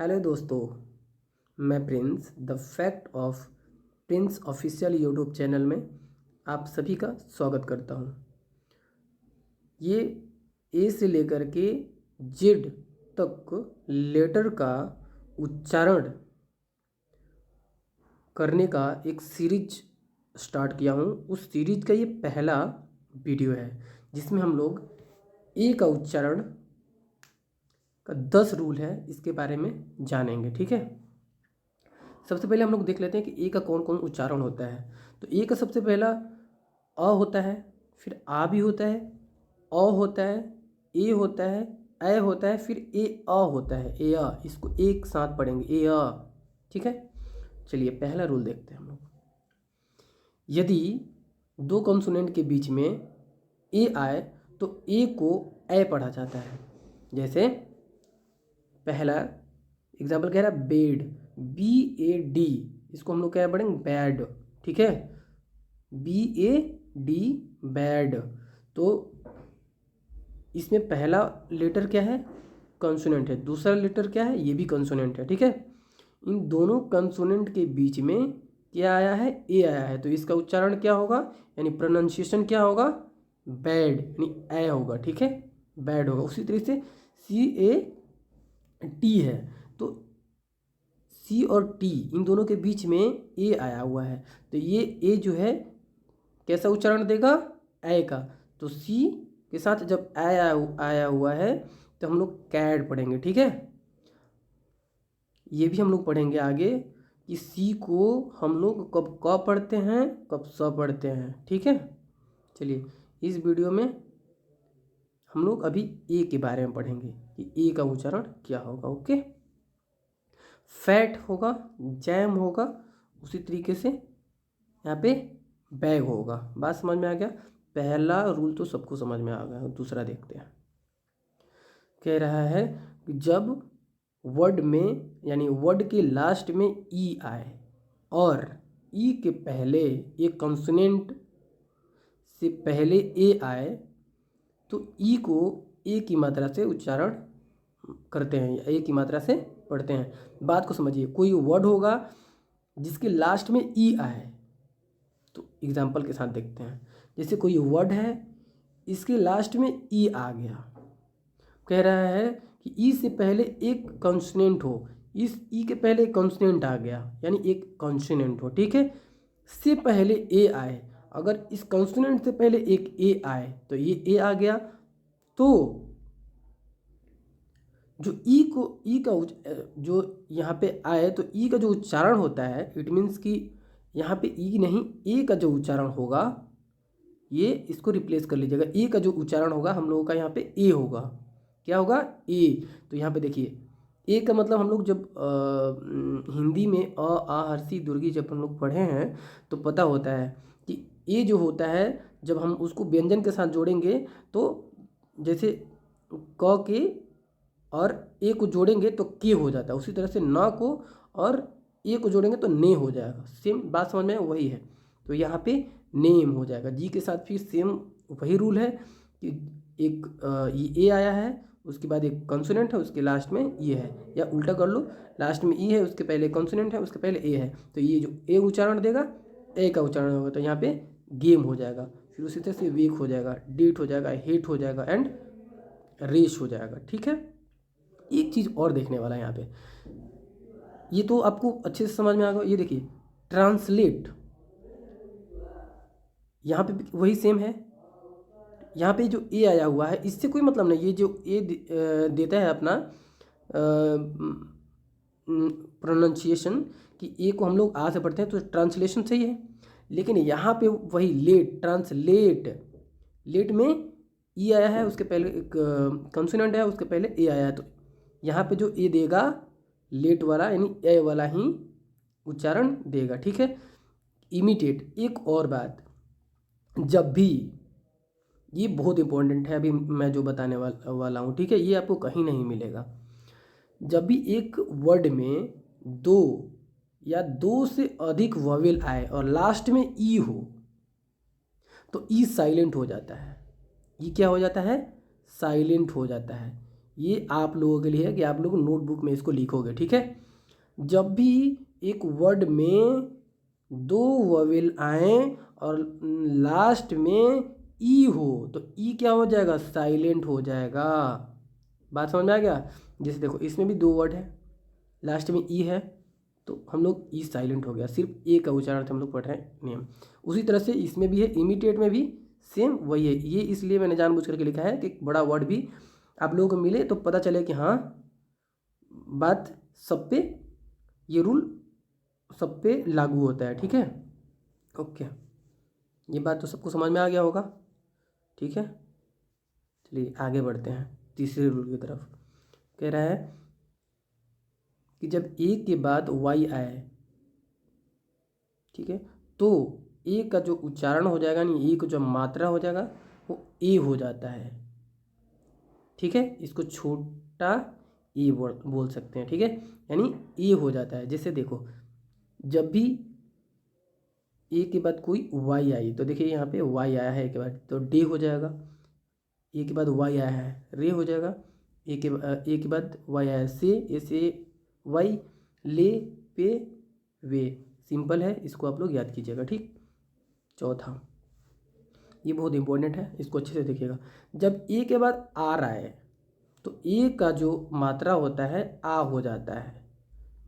Hello दोस्तों, मैं Prince the fact of Prince official YouTube channel में आप सभी का स्वागत करता हूँ। ये ए से लेकर के जेड तक लेटर का उच्चारण करने का एक सीरीज स्टार्ट किया हूँ। उस सीरीज का ये पहला वीडियो है जिसमें हम लोग ए का उच्चारण का 10 रूल है, इसके बारे में जानेंगे। ठीक है, सबसे पहले हम लोग देख लेते हैं कि ए का कौन कौन उच्चारण होता है। तो ए का सबसे पहला अ होता है, फिर आ भी होता है, अ होता है, ए होता है, ए होता है, फिर ए अ होता है, ए अ। इसको एक साथ पढ़ेंगे, ए अ। ठीक है, चलिए पहला रूल देखते हैं हम लोग। यदि दो कॉन्सोनेंट के बीच में ए आए तो ए को ए पढ़ा जाता है। जैसे पहला एग्जाम्पल कह रहा है बेड, बी ए डी, इसको हम लोग क्या पढ़ेंगे, बैड। ठीक है, बी ए डी, बैड। तो इसमें पहला लेटर क्या है, कंसोनेंट है, दूसरा लेटर क्या है, ये भी कंसोनेंट है। ठीक है, इन दोनों कंसोनेंट के बीच में क्या आया है, ए आया है, तो इसका उच्चारण क्या होगा, यानी प्रोनाउंसिएशन क्या होगा, बैड, यानी ए होगा। ठीक है, बैड होगा। उसी तरीके से सी ए टी है, तो सी और टी इन दोनों के बीच में ए आया हुआ है, तो ये ए जो है कैसा उच्चारण देगा, ए का। तो सी के साथ जब आया हुआ है तो हम लोग कैड पढ़ेंगे। ठीक है, ये भी हम लोग पढ़ेंगे आगे कि सी को हम लोग कब क पढ़ते हैं, कब स पढ़ते हैं। ठीक है, चलिए इस वीडियो में हम लोग अभी ए के बारे में पढ़ेंगे कि ए का उच्चारण क्या होगा। ओके, फैट होगा, जैम होगा, उसी तरीके से यहाँ पे बैग होगा। बात समझ में आ गया। पहला रूल तो सबको समझ में आ गया, दूसरा देखते हैं। कह रहा है कि जब वर्ड में यानी वर्ड के लास्ट में ई आए और ई के पहले एक कॉन्सोनेंट से पहले ए आए तो ई को ए की मात्रा से उच्चारण करते हैं या ए की मात्रा से पढ़ते हैं। बात को समझिए, कोई वर्ड होगा जिसके लास्ट में ई आए, तो एग्जाम्पल के साथ देखते हैं। जैसे कोई वर्ड है, इसके लास्ट में ई आ गया, कह रहा है कि ई से पहले एक कॉन्सोनेंट हो, इस ई के पहले एक कॉन्सोनेंट आ गया यानी एक कॉन्सोनेंट हो। ठीक है, से पहले ए आए, अगर इस कॉन्सोनेंट से पहले एक ए आए तो ये ए आ गया, तो जो ई का जो यहाँ पे आए तो ई का जो उच्चारण होता है, इट मीन्स कि यहाँ पे ई नहीं, ए का जो उच्चारण होगा, ये इसको रिप्लेस कर लीजिएगा। ए का जो उच्चारण होगा हम लोगों का यहाँ पे ए होगा। क्या होगा, ए। तो यहाँ पे देखिए ए का मतलब हम लोग जब हिंदी में अ आ हर्षी दुर्गी जब हम लोग पढ़े हैं तो पता होता है कि ए जो होता है जब हम उसको व्यंजन के साथ जोड़ेंगे तो जैसे क के और ए को जोड़ेंगे तो के हो जाता है, उसी तरह से न को और ए को जोड़ेंगे तो ने हो जाएगा। सेम बात समझ में वही है, तो यहाँ पे नेम हो जाएगा। जी के साथ फिर सेम वही रूल है कि एक ये ए आया है, उसके बाद एक कॉन्सोनेंट है, उसके लास्ट में ये है, या उल्टा कर लो, लास्ट में ई है, उसके पहले कॉन्सोनेंट है, उसके पहले ए है, तो ये जो ए उच्चारण देगा ए का उच्चारण होगा, तो यहाँ पे गेम हो जाएगा। फिर उसी तरह से वीक हो जाएगा, डेट हो जाएगा, हेट हो जाएगा एंड रेस हो जाएगा। ठीक है, एक चीज़ और देखने वाला है यहाँ पे, ये तो आपको अच्छे से समझ में आ गया। ये देखिए ट्रांसलेट, यहाँ पे वही सेम है। यहाँ पे जो ए आया हुआ है इससे कोई मतलब नहीं, ये जो ए देता है अपना प्रोनाउंसिएशन कि ए को हम लोग आ से पढ़ते हैं तो ट्रांसलेशन सही है, लेकिन यहाँ पे वही लेट, ट्रांसलेट, लेट में ई आया है, उसके पहले एक कंसोनेंट है, उसके पहले ए आया है, तो यहाँ पे जो ए देगा लेट वाला यानी ए वाला ही उच्चारण देगा। ठीक है, इमिटेट। एक और बात, जब भी, ये बहुत इंपॉर्टेंट है, अभी मैं जो बताने वाला हूँ, ठीक है, ये आपको कहीं नहीं मिलेगा। जब भी एक वर्ड में दो या दो से अधिक वॉवेल आए और लास्ट में ई हो तो ई साइलेंट हो जाता है। ई क्या हो जाता है, साइलेंट हो जाता है। ये आप लोगों के लिए है कि आप लोग नोटबुक में इसको लिखोगे, ठीक है। जब भी एक वर्ड में दो वोवेल आए और लास्ट में ई हो तो ई क्या हो जाएगा, साइलेंट हो जाएगा। बात समझ में आ गया। जैसे देखो इसमें भी दो वर्ड है, लास्ट में ई है तो हम लोग ई साइलेंट हो गया, सिर्फ ए का उच्चारण हम लोग पढ़ रहे हैं नियम। उसी तरह से इसमें भी है, इमिटेट में भी सेम वही है। ये इसलिए मैंने जानबूझ करके लिखा है कि बड़ा वर्ड भी आप लोगों को मिले तो पता चले कि हाँ बात सब पे, ये रूल सब पे लागू होता है, ठीक है। ओके, ये बात तो सबको समझ में आ गया होगा, ठीक है। चलिए आगे बढ़ते हैं तीसरे रूल की तरफ। कह रहा है कि जब ए के बाद वाई आए, ठीक है, तो ए का जो उच्चारण हो जाएगा नहीं, ए का जो मात्रा हो जाएगा वो ए हो जाता है, ठीक है। इसको छोटा ए बोल सकते हैं, ठीक है, यानी ए हो जाता है। जैसे देखो जब भी ए के बाद कोई वाई आई तो देखिए यहाँ पे वाई आया है, एक बार तो डे हो जाएगा। ए के बाद वाई आया है रे हो जाएगा। ए के बाद वाई आया है से वाई ले पे वे। सिंपल है, इसको आप लोग याद कीजिएगा, ठीक। चौथा, ये बहुत इंपॉर्टेंट है, इसको अच्छे से देखिएगा। जब ए के बाद आर आए तो ए का जो मात्रा होता है आ हो जाता है।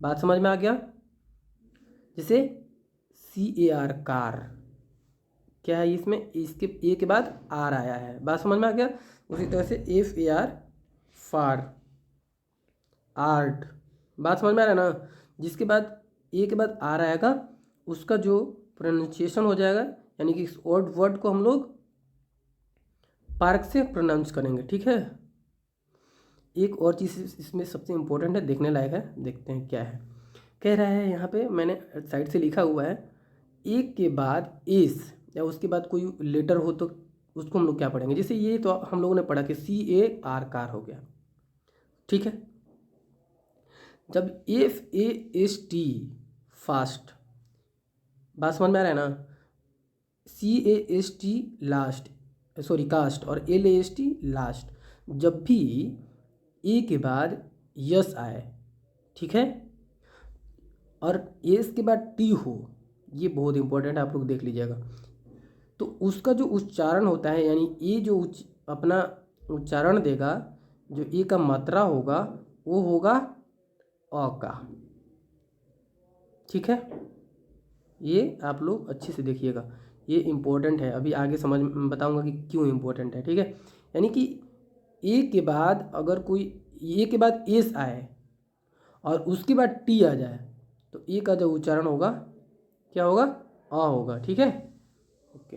बात समझ में आ गया। जैसे CAR कार, क्या है इसमें, इसके ए के बाद आर आया है, बात समझ में आ गया। उसी तरह से FAR फार, आर्ट, बात समझ में आ रहा है ना। जिसके बाद ए के बाद आर आएगा उसका जो प्रोनाउंसिएशन हो जाएगा, यानी कि इस वर्ड को हम लोग पार्क से प्रोनाउंस करेंगे, ठीक है। एक और चीज़ इसमें सबसे इम्पोर्टेंट है, देखने लायक है, देखते हैं क्या है। कह रहा है यहाँ पे मैंने साइड से लिखा हुआ है, एक के बाद एस या उसके बाद कोई लेटर हो तो उसको हम लोग क्या पढ़ेंगे। जैसे ये तो हम लोगों ने पढ़ा कि CAR कार हो गया, ठीक है। जब FAST फास्ट, बात समझ में आ रहा है ना। CAST लास्ट, सॉरी कास्ट, और LAST लास्ट। जब भी ए के बाद यस आए, ठीक है, और एस के बाद टी हो, ये बहुत इंपॉर्टेंट है, आप लोग देख लीजिएगा। तो उसका जो उच्चारण होता है, यानी ये जो अपना उच्चारण देगा, जो ए का मात्रा होगा वो होगा अ का, ठीक है। ये आप लोग अच्छे से देखिएगा, ये इम्पोर्टेंट है, अभी आगे समझ बताऊंगा कि क्यों इम्पोर्टेंट है, ठीक है। यानी कि ए के बाद अगर कोई ए के बाद एस आए और उसके बाद टी आ जाए तो ए का जो उच्चारण होगा क्या होगा, आ होगा, ठीक है। ओके,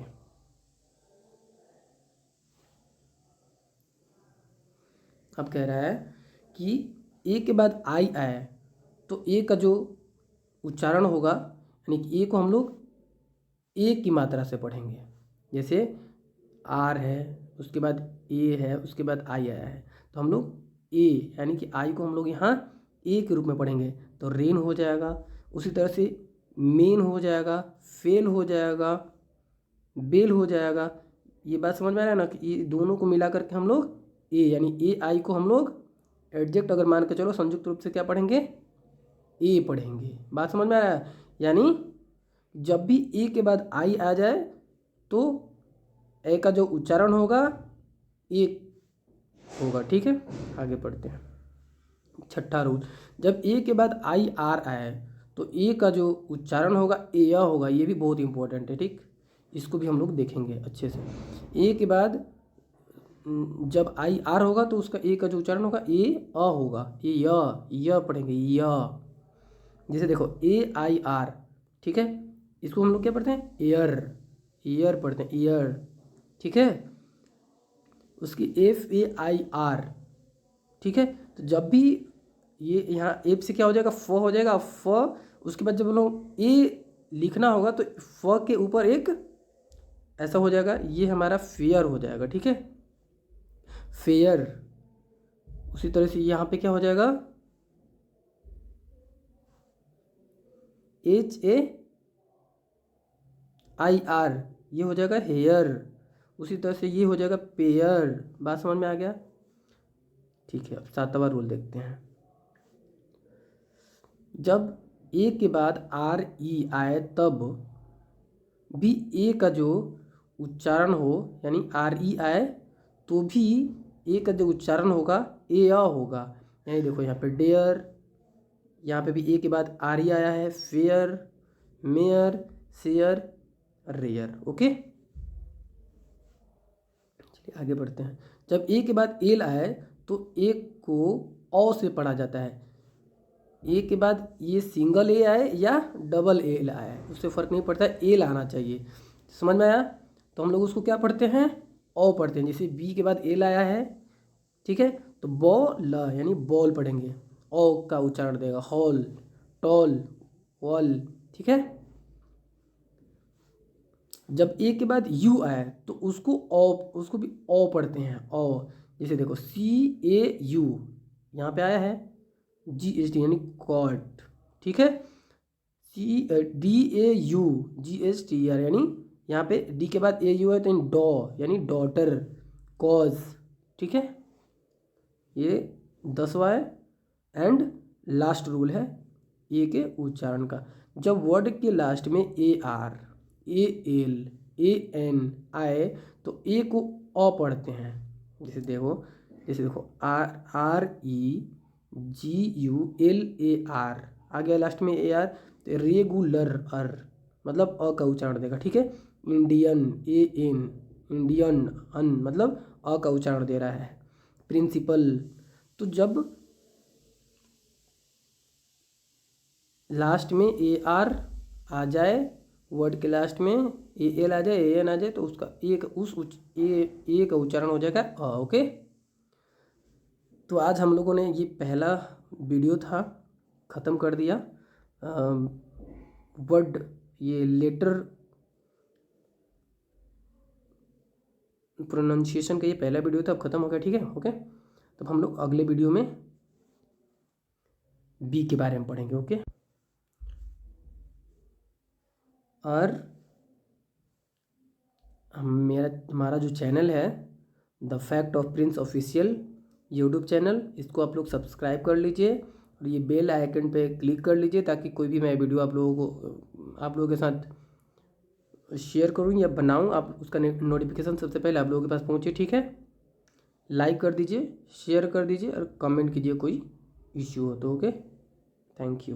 अब कह रहा है कि ए के बाद आई आए तो ए का जो उच्चारण होगा, यानी कि ए को हम लोग ए की मात्रा से पढ़ेंगे। जैसे आर है, उसके बाद ए है, उसके बाद आई आया है तो हम लोग ए, यानी कि आई को हम लोग यहाँ ए के रूप में पढ़ेंगे तो रेन हो जाएगा। उसी तरह से मेन हो जाएगा, फेल हो जाएगा, बेल हो जाएगा। ये बात समझ में आ रहा है ना कि ये दोनों को मिला करके हम लोग ए, यानी ए आई को हम लोग एडजेक्ट अगर मान के चलो संयुक्त रूप से क्या पढ़ेंगे, ए पढ़ेंगे। बात समझ में आ रहा है। यानी जब भी ए के बाद आई आ जाए तो ए का जो उच्चारण होगा ए होगा, ठीक है। आगे पढ़ते हैं। छठा रूल, जब ए के बाद आई आर आए तो ए का जो उच्चारण होगा ए होगा, ये भी बहुत इंपॉर्टेंट है, ठीक। इसको भी हम लोग देखेंगे अच्छे से। ए के बाद जब आई आर होगा तो उसका ए का जो उच्चारण होगा ए होगा, ए य पढ़ेंगे य। जैसे देखो AIR, ठीक है, इसको हम लोग क्या पढ़ते हैं, एयर, ईयर पढ़ते हैं, ईयर, ठीक है। उसकी FAIR, ठीक है। तो जब भी ये यहाँ एप से क्या हो जाएगा, फ हो जाएगा, फ। उसके बाद जब हम लोग ए लिखना होगा तो फ के ऊपर एक ऐसा हो जाएगा, ये हमारा फेयर हो जाएगा, ठीक है, फेयर। उसी तरह से यहाँ पे क्या हो जाएगा, HAIR, ये हो जाएगा हेयर। उसी तरह से ये हो जाएगा पेयर। बात समझ में आ गया। ठीक है, अब 7वां रूल देखते हैं। जब ए के बाद आर ई आए तब भी ए का जो उच्चारण हो, यानी आर ई आए तो भी ए का जो उच्चारण होगा ए आ होगा। यानी देखो यहाँ पे डेयर, यहाँ पे भी ए के बाद आर ई आया है, fair, mayor, share, rare. Okay, चलिए आगे बढ़ते हैं। जब ए के बाद एल आए तो ए को औ से पढ़ा जाता है। ए के बाद ये सिंगल ए आए या डबल एल आए उससे फ़र्क नहीं पड़ता, एल आना चाहिए। समझ में आया? तो हम लोग उसको क्या पढ़ते हैं, औ पढ़ते हैं। जैसे बी के बाद एल आया है, ठीक है, तो बॉल यानी बॉल पढ़ेंगे, औ का उच्चारण देगा, हॉल, टॉल, वॉल। ठीक है, जब ए के बाद यू आए तो उसको भी ओ पढ़ते हैं, ओ। जैसे देखो CAU यहाँ पे आया है, GST यानी कॉट। ठीक है, DAUGSTR यानी यहाँ पे डी के बाद AU है तो डॉ यानी डॉटर, कॉज। ठीक है, ये 10वां है एंड लास्ट रूल है ए के उच्चारण का। जब वर्ड के लास्ट में AR, AL, AN आए तो ए को अ पढ़ते हैं। जैसे देखो REGULAR आ गया लास्ट में AR, तो रेगुलर अर मतलब अ का उच्चारण देगा। ठीक है, इंडियन AN, इंडियन अन मतलब अ का उच्चारण दे रहा है। प्रिंसिपल, तो जब लास्ट में AR आ जाए, वर्ड के लास्ट में AL आ जाए, AN आ जाए, तो उसका ए का उच्चारण हो जाएगा अ। ओके, तो आज हम लोगों ने ये पहला वीडियो था ख़त्म कर दिया। वर्ड ये लेटर प्रोनाउंसिएशन का ये पहला वीडियो था, अब ख़त्म हो गया। ठीक है, ओके, तो हम लोग अगले वीडियो में बी के बारे में पढ़ेंगे। ओके, और हमारा जो चैनल है the fact of Prince official YouTube channel, इसको आप लोग सब्सक्राइब कर लीजिए और ये बेल आइकन पे क्लिक कर लीजिए ताकि कोई भी मैं वीडियो आप लोगों के साथ शेयर करूँ या बनाऊँ, आप उसका नोटिफिकेशन सबसे पहले आप लोगों के पास पहुँचे। ठीक है, लाइक कर दीजिए, शेयर कर दीजिए और कमेंट कीजिए कोई इश्यू हो तो। Okay, thank you.